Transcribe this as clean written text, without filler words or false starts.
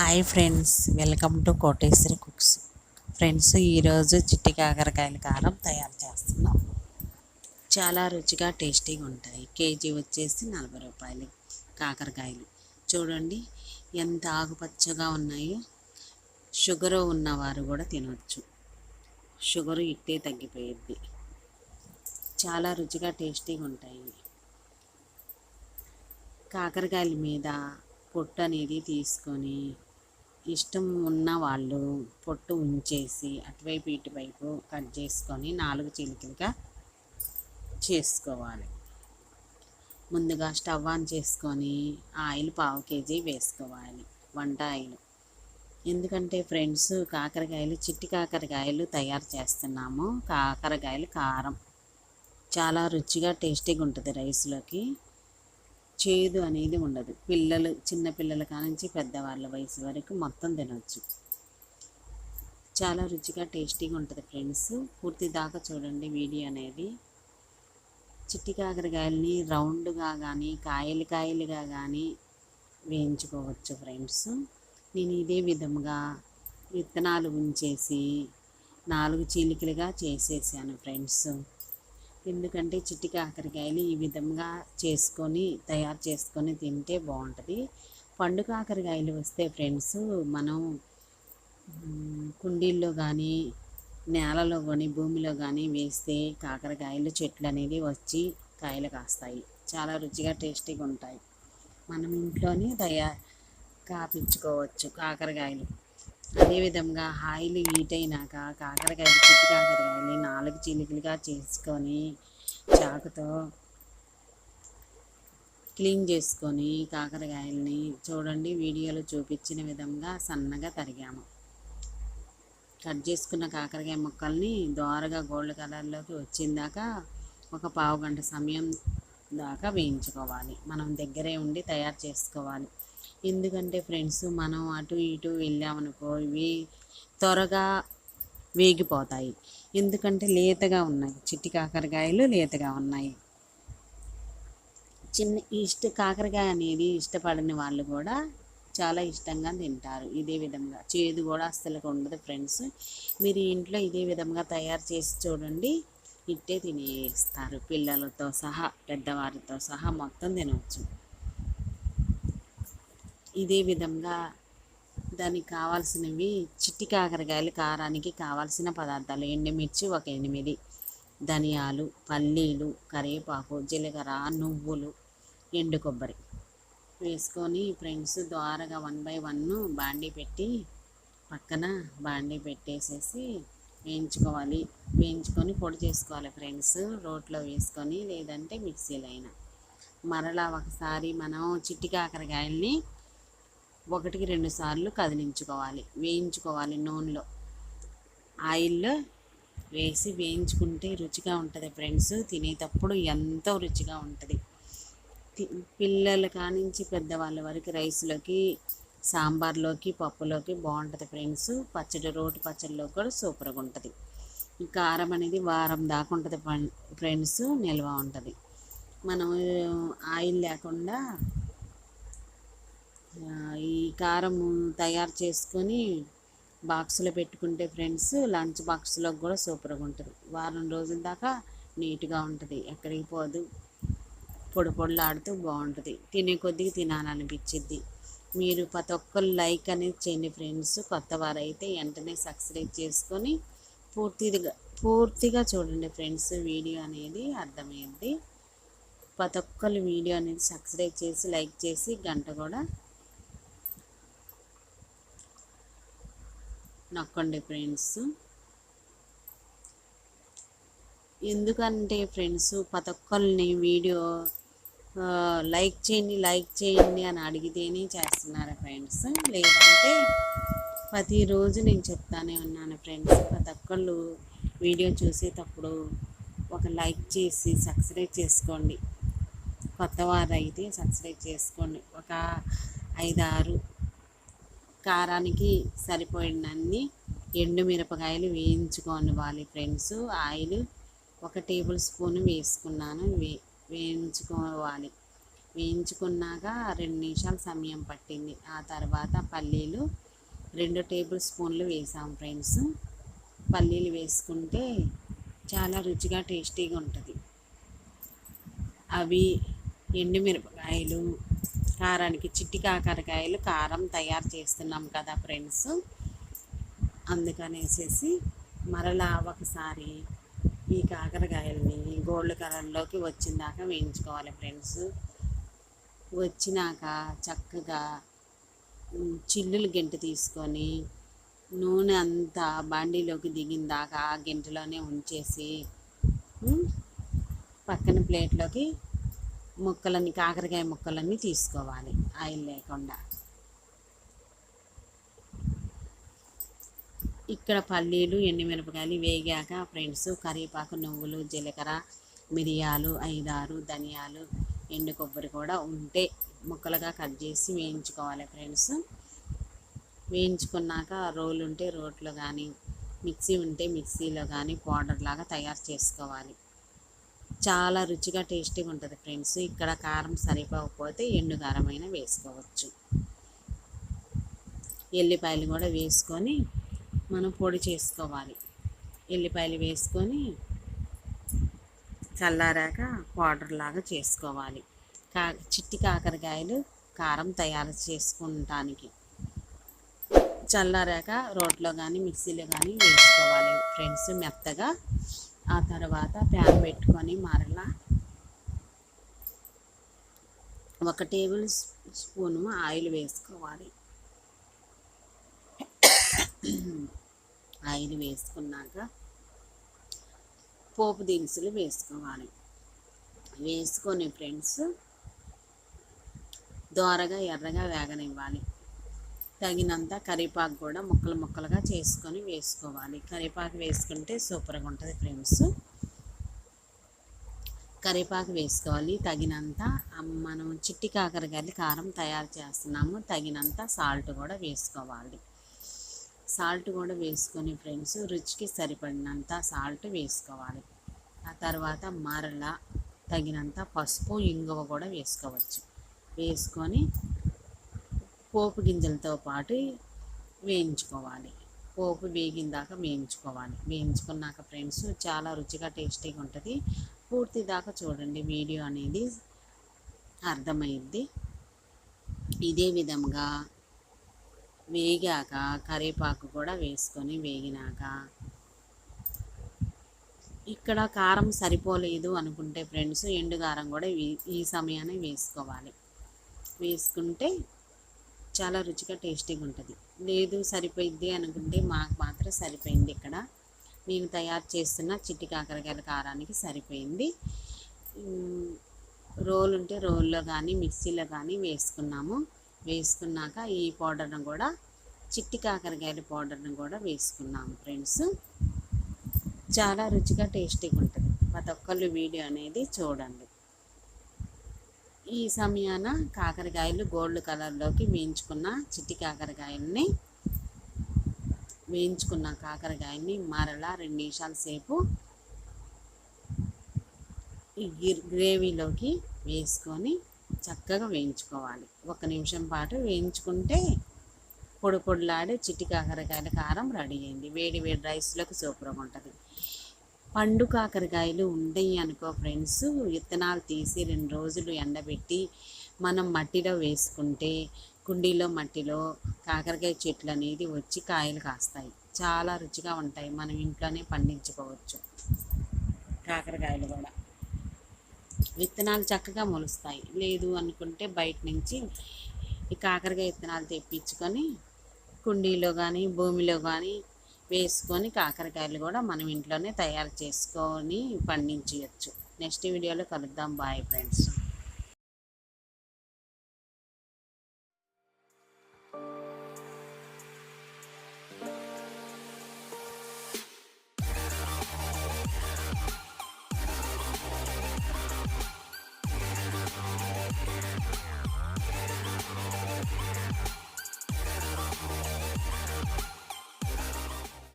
Hi friends, welcome to Koteswari cooks. Friends, ఈరోజు చిట్టి కాకరకాయల కారం తయారు చేస్తున్నాం. చాలా రుచిగా టేస్టీగా ఉంటాయి. కేజీ వచ్చేసి 40 రూపాయలు కాకరకాయలు. చూడండి ఎంత ఆకుపచ్చగా ఉన్నాయో. షుగర్ ఉన్నవారు కూడా తినవచ్చు. షుగరు ఇట్టే తగ్గిపోయింది. చాలా రుచిగా టేస్టీగా ఉంటాయి. కాకరకాయల మీద పొట్టు అనేది తీసుకొని, ఇష్టం ఉన్న వాళ్ళు పొట్టు ఉంచేసి అటువైపు ఇటువైపు కట్ చేసుకొని 4 చీలికలుగా చేసుకోవాలి. ముందుగా స్టవ్ ఆన్ చేసుకొని ఆయిల్ 1/2 కేజీ వేసుకోవాలి, వంట ఆయిల్. ఎందుకంటే ఫ్రెండ్స్, కాకరకాయలు చిట్టి కాకరకాయలు తయారు చేస్తున్నాము. కాకరకాయలు కారం చాలా రుచిగా టేస్టీగా ఉంటుంది. రైస్లోకి చేదు అనేది ఉండదు. పిల్లలు, చిన్నపిల్లల కానించి పెద్దవాళ్ళ వయసు వరకు మొత్తం తినవచ్చు. చాలా రుచిగా టేస్టీగా ఉంటుంది ఫ్రెండ్స్. పూర్తి దాకా చూడండి వీడియో అనేది. చిట్టి కాకరకాయలని రౌండ్గా కానీ కాయలుగా కానీ వేయించుకోవచ్చు ఫ్రెండ్స్. నేను ఇదే విధంగా విత్తనాలు ఉంచేసి 4 చీలికలుగా చేసేసాను ఫ్రెండ్స్. ఎందుకంటే చిట్టి కాకరకాయలు ఈ విధంగా తయారు చేసుకొని తింటే బాగుంటుంది. పండు కాకరకాయలు వస్తే ఫ్రెండ్స్, మనం కుండీల్లో కానీ నేలలో కానీ భూమిలో కానీ వేస్తే కాకరకాయలు చెట్లు అనేది వచ్చి కాయలు కాస్తాయి. చాలా రుచిగా టేస్టీగా ఉంటాయి. మనం ఇంట్లోనే కాపించుకోవచ్చు కాకరకాయలు. అదేవిధంగా ఆయిల్ హీట్ అయినాక చిట్టి కాకరకాయలు 4 చీలికలుగా చేసుకొని చాకుతో క్లీన్ చేసుకొని కాకరకాయలని చూడండి వీడియోలో చూపించిన విధంగా సన్నగా తరిగాము. కట్ చేసుకున్న కాకరకాయ ముక్కల్ని దోరగా గోల్డ్ కలర్లోకి వచ్చిందాకా ఒక 1/2 గంట సమయం దాకా వేయించుకోవాలి. మనం దగ్గరే ఉండి తయారు చేసుకోవాలి. ఎందుకంటే ఫ్రెండ్స్, మనం అటు ఇటు వెళ్ళామనుకో ఇవి త్వరగా వేగిపోతాయి. ఎందుకంటే లేతగా ఉన్నాయి, చిట్టి కాకరకాయలు లేతగా ఉన్నాయి. కాకరకాయ అనేది ఇష్టపడని వాళ్ళు కూడా చాలా ఇష్టంగా తింటారు. ఇదే విధంగా చేదు కూడా అస్సలు ఉండదు ఫ్రెండ్స్. మీరు ఇంట్లో ఇదే విధంగా తయారు చేసి చూడండి, ఇట్టే తినేస్తారు. పిల్లలతో సహా పెద్దవారితో సహా మొత్తం తినవచ్చు. ఇదే విధంగా దానికి కావాల్సినవి చిట్టి కాకరకాయలు కారానికి కావాల్సిన పదార్థాలు: ఎండుమిర్చి 8, ధనియాలు, పల్లీలు, కరివేపాకు, జీలకర్ర, నువ్వులు, ఎండు కొబ్బరి వేసుకొని ఫ్రెండ్స్ ద్వారగా 1 by 1 పక్కన బాండీ పెట్టేసేసి వేయించుకొని పొడి చేసుకోవాలి ఫ్రెండ్స్. రోట్లో వేసుకొని లేదంటే మిక్సీలో అయినా. మరలా ఒకసారి మనం చిట్టి కాకరకాయల్ని 1-2 సార్లు వేయించుకోవాలి. నూనెలో ఆయిల్లో వేసి వేయించుకుంటే రుచిగా ఉంటుంది ఫ్రెండ్స్. తినేటప్పుడు ఎంతో రుచిగా ఉంటుంది. పిల్లల కానించి పెద్దవాళ్ళ వరకు రైస్లోకి, సాంబార్లోకి, పప్పులోకి బాగుంటుంది ఫ్రెండ్స్. రోటి పచ్చడిలో కూడా సూపర్గా ఉంటుంది. ఈ కారం అనేది వారం దాకా ఉంటుంది ఫ్రెండ్స్, నిల్వ ఉంటుంది. మనం ఆయిల్ లేకుండా ఈ కారం తయారు చేసుకొని బాక్స్లో పెట్టుకుంటే ఫ్రెండ్స్, లంచ్ బాక్స్లో కూడా సూపర్గా ఉంటుంది. వారం రోజుల దాకా నీట్గా ఉంటుంది, ఎక్కడికి పోదు. పొడిలాడుతూ బాగుంటుంది. తినే కొద్దిగా తినాలనిపించింది. మీరు ప్రతి ఒక్కరు లైక్ అనేది చేయండి ఫ్రెండ్స్. కొత్త వారైతే వెంటనే సబ్స్క్రైబ్ చేసుకొని పూర్తిగా చూడండి ఫ్రెండ్స్. వీడియో అనేది అర్థమైంది. ప్రతి ఒక్కరు వీడియో అనేది సబ్స్క్రైబ్ చేసి లైక్ చేసి గంట కూడా నొక్కండి ఫ్రెండ్స్. ఎందుకంటే ఫ్రెండ్స్, ప్రతి ఒక్కరిని వీడియో లైక్ చేయండి అని అడిగితేనే చేస్తున్నారు ఫ్రెండ్స్. లేదంటే ప్రతిరోజు నేను చెప్తానే ఉన్నాను ఫ్రెండ్స్. ప్రతి ఒక్కళ్ళు వీడియో చూసేటప్పుడు ఒక లైక్ చేసి సబ్స్క్రైబ్ చేసుకోండి. కొత్తవారు అయితే సబ్స్క్రైబ్ చేసుకోండి. ఒక 5-6 కారానికి సరిపోయినన్ని ఎండుమిరపకాయలు వేయించుకోవాలి ఫ్రెండ్స్. ఆయిల్ 1 టేబుల్ స్పూన్ వేసుకున్నాను. వేయించుకోవాలి. వేయించుకున్నాక 2 నిమిషాలు సమయం పట్టింది. ఆ తర్వాత పల్లీలు 2 టేబుల్ స్పూన్లు వేసాం ఫ్రెండ్స్. పల్లీలు వేసుకుంటే చాలా రుచిగా టేస్టీగా ఉంటుంది. అవి ఎండుమిరపకాయలు, కారానికి చిట్టి కాకరకాయలు కారం తయారు చేస్తున్నాం కదా ఫ్రెండ్స్, అందుకనేసేసి మరలా ఒకసారి ఈ కాకరకాయలని గోల్డ్ కలర్లోకి వచ్చిందాకా వేయించుకోవాలి ఫ్రెండ్స్. వచ్చినాక చక్కగా చిల్లులు గెంటు తీసుకొని నూనె అంతా బాండీలోకి దిగిందాకా ఆ గెంటులోనే ఉంచేసి పక్కన ప్లేట్లోకి కాకరకాయ ముక్కలన్నీ తీసుకోవాలి ఆయిల్ లేకుండా. ఇక్కడ పల్లీలు ఎండుమిరపకాయలు వేగాక ఫ్రెండ్స్ కరివేపాకు, నువ్వులు, జీలకర్ర, మిరియాలు 5-6 ధనియాలు, ఎండు కొబ్బరి కూడా ఉంటే ముక్కలుగా కట్ చేసి వేయించుకోవాలి ఫ్రెండ్స్. వేయించుకున్నాక రోలు ఉంటే రోట్లో కానీ, మిక్సీ ఉంటే మిక్సీలో కానీ పౌడర్ లాగా తయారు చేసుకోవాలి. చాలా రుచిగా టేస్టీగా ఉంటుంది ఫ్రెండ్స్. ఇక్కడ కారం సరిపోకపోతే ఎండు కారమైనా వేసుకోవచ్చు. ఎల్లిపాయలు కూడా వేసుకొని మనం పొడి చేసుకోవాలి. ఎల్లిపాయలు వేసుకొని చల్లారాక పౌడర్ లాగా చేసుకోవాలి. చిట్టి కాకరకాయలు కారం తయారు చేసుకుంటానికి చల్లారాక రోట్లో కానీ మిక్సీలో కానీ వేసుకోవాలి ఫ్రెండ్స్ మెత్తగా. ఆ తర్వాత ప్యాన్ పెట్టుకొని మరలా 1 టేబుల్ స్పూను ఆయిల్ వేసుకోవాలి. ఆయిల్ వేసుకున్నాక పోపు దినుసులు వేసుకోవాలి. వేసుకొని ఫ్రెండ్స్ దోరగా ఎర్రగా వేగనివ్వాలి. తగినంత కరివేపాకు కూడా ముక్కలుగా చేసుకొని వేసుకోవాలి. కరివేపాకు వేసుకుంటే సూపర్గా ఉంటుంది ఫ్రెండ్స్. కరివేపాకు వేసుకోవాలి. తగినంత మనం చిట్టి కాకరకాయలు కారం తయారు చేస్తున్నాము, తగినంత సాల్ట్ కూడా వేసుకోవాలి. సాల్ట్ కూడా వేసుకొని ఫ్రెండ్స్ రుచికి సరిపడినంత సాల్ట్ వేసుకోవాలి. ఆ తర్వాత మరలా తగినంత పసుపు, ఇంగువ కూడా వేసుకోవచ్చు. వేసుకొని పోపు గింజలతో పాటు వేయించుకోవాలి. పోపు వేగిందాకా వేయించుకోవాలి. వేయించుకున్నాక ఫ్రెండ్స్ చాలా రుచిగా టేస్టీగా ఉంటుంది. పూర్తి దాకా చూడండి, వీడియో అనేది అర్థమైద్ది. ఇదే విధంగా వేగాక కరివేపాకు కూడా వేసుకొని వేగినాక ఇక్కడ కారం సరిపోలేదు అనుకుంటే ఫ్రెండ్స్ ఎండు కారం కూడా ఈ సమయాన్ని వేసుకోవాలి. వేసుకుంటే చాలా రుచిగా టేస్టీగా ఉంటుంది. లేదు సరిపోయిద్ది అనుకుంటే మాకు మాత్రం సరిపోయింది. ఇక్కడ నేను తయారు చేస్తున్న చిట్టి కాకరకాయల కారానికి సరిపోయింది. రోల్ ఉంటే రోల్లో కానీ మిక్సీలో కానీ వేసుకున్నాము. వేసుకున్నాక ఈ పౌడర్ను కూడా చిట్టి కాకరకాయల పౌడర్ను కూడా వేసుకున్నాము ఫ్రెండ్స్. చాలా రుచిగా టేస్టీగా ఉంటుంది. ప్రతి ఒక్కళ్ళు వీడియో అనేది చూడండి. ఈ సమయాన కాకరకాయలు గోల్డ్ కలర్లోకి వేయించుకున్న చిట్టి కాకరకాయల్ని మరలా 2 నిమిషాల సేపు ఈ గ్రేవీలోకి వేసుకొని చక్కగా వేయించుకోవాలి. 1 నిమిషం పాటు వేయించుకుంటే పొడిలాడే చిట్టి కాకరకాయల కారం రెడీ అయింది. వేడి రైస్లోకి సూపర్గా ఉంటుంది. పండు కాకరకాయలు ఉంటాయి అనుకో ఫ్రెండ్స్, విత్తనాలు తీసి 2 రోజులు ఎండబెట్టి మనం మట్టిలో వేసుకుంటే కుండీలో మట్టిలో కాకరకాయ చెట్లు అనేది వచ్చి కాయలు కాస్తాయి. చాలా రుచిగా ఉంటాయి. మనం ఇంట్లోనే పండించుకోవచ్చు. కాకరకాయలు కూడా విత్తనాలు చక్కగా మొలుస్తాయి. లేదు అనుకుంటే బయట నుంచి ఈ కాకరకాయ విత్తనాలు తెప్పించుకొని కుండీలో కానీ భూమిలో కానీ వేసుకొని కాకరకాయలు కూడా మనం ఇంట్లోనే తయారు చేసుకొని పండించవచ్చు. నెక్స్ట్ వీడియోలో కలుద్దాం. Bye friends.